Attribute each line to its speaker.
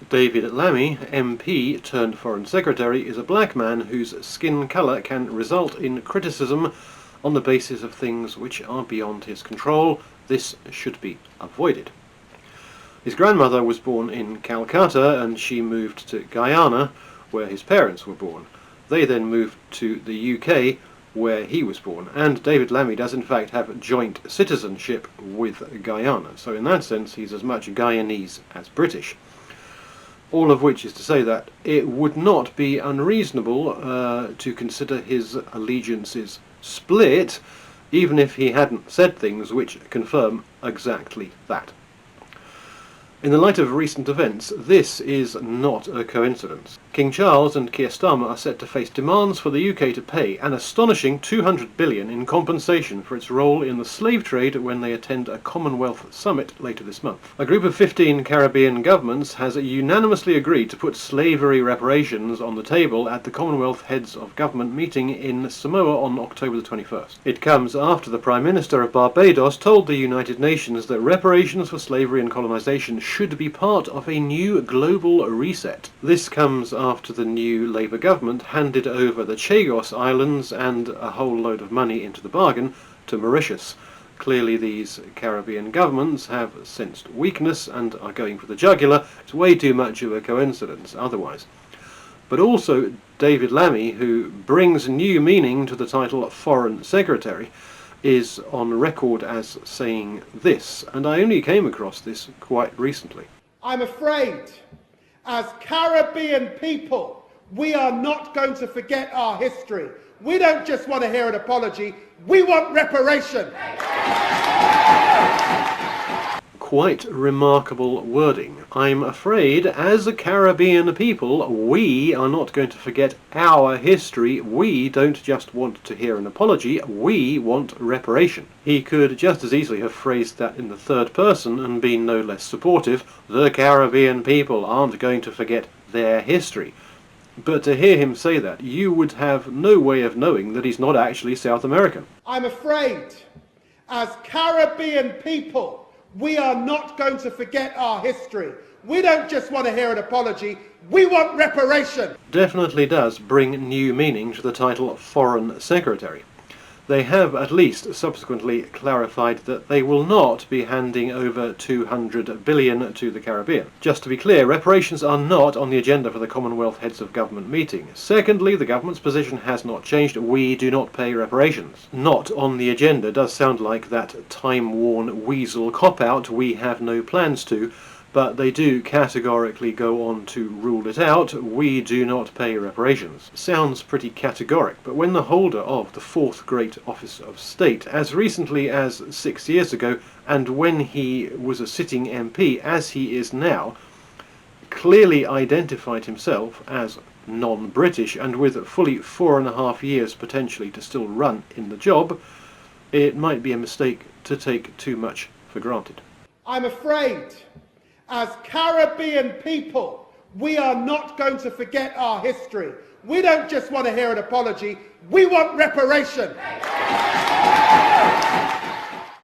Speaker 1: David Lammy, MP turned Foreign Secretary, is a black man whose skin colour can result in criticism on the basis of things which are beyond his control. This should be avoided. His grandmother was born in Calcutta and she moved to Guyana, where his parents were born. They then moved to the UK, where he was born, and David Lammy does in fact have joint citizenship with Guyana, so in that sense he's as much Guyanese as British. All of which is to say that it would not be unreasonable to consider his allegiances split, even if he hadn't said things which confirm exactly that. In the light of recent events, this is not a coincidence. King Charles and Keir Starmer are set to face demands for the UK to pay an astonishing $200 billion in compensation for its role in the slave trade when they attend a Commonwealth summit later this month. A group of 15 Caribbean governments has unanimously agreed to put slavery reparations on the table at the Commonwealth Heads of Government meeting in Samoa on October the 21st. It comes after the Prime Minister of Barbados told the United Nations that reparations for slavery and colonisation should be part of a new global reset. This comes after the new Labour government handed over the Chagos Islands and a whole load of money into the bargain to Mauritius. Clearly these Caribbean governments have sensed weakness and are going for the jugular. It's way too much of a coincidence otherwise. But also David Lammy, who brings new meaning to the title Foreign Secretary, is on record as saying this, and I only came across this quite recently.
Speaker 2: I'm afraid, as Caribbean people, we are not going to forget our history. We don't just want to hear an apology, we want reparation.
Speaker 1: Quite remarkable wording. I'm afraid, as a Caribbean people, we are not going to forget our history. We don't just want to hear an apology, we want reparation. He could just as easily have phrased that in the third person and been no less supportive. The Caribbean people aren't going to forget their history. But to hear him say that, you would have no way of knowing that he's not actually South American.
Speaker 2: I'm afraid, as Caribbean people, we are not going to forget our history. We don't just want to hear an apology, we want reparation.
Speaker 1: Definitely does bring new meaning to the title Foreign Secretary. They have at least subsequently clarified that they will not be handing over $200 billion to the Caribbean. Just to be clear, reparations are not on the agenda for the Commonwealth Heads of Government meeting. Secondly, the government's position has not changed. We do not pay reparations. Not on the agenda does sound like that time-worn weasel cop-out, we have no plans to, but they do categorically go on to rule it out. We do not pay reparations. Sounds pretty categoric, but when the holder of the fourth great office of state, as recently as 6 years ago, and when he was a sitting MP, as he is now, clearly identified himself as non-British, and with fully 4.5 years potentially to still run in the job, it might be a mistake to take too much for granted.
Speaker 2: I'm afraid, as Caribbean people, we are not going to forget our history. We don't just want to hear an apology, we want reparation.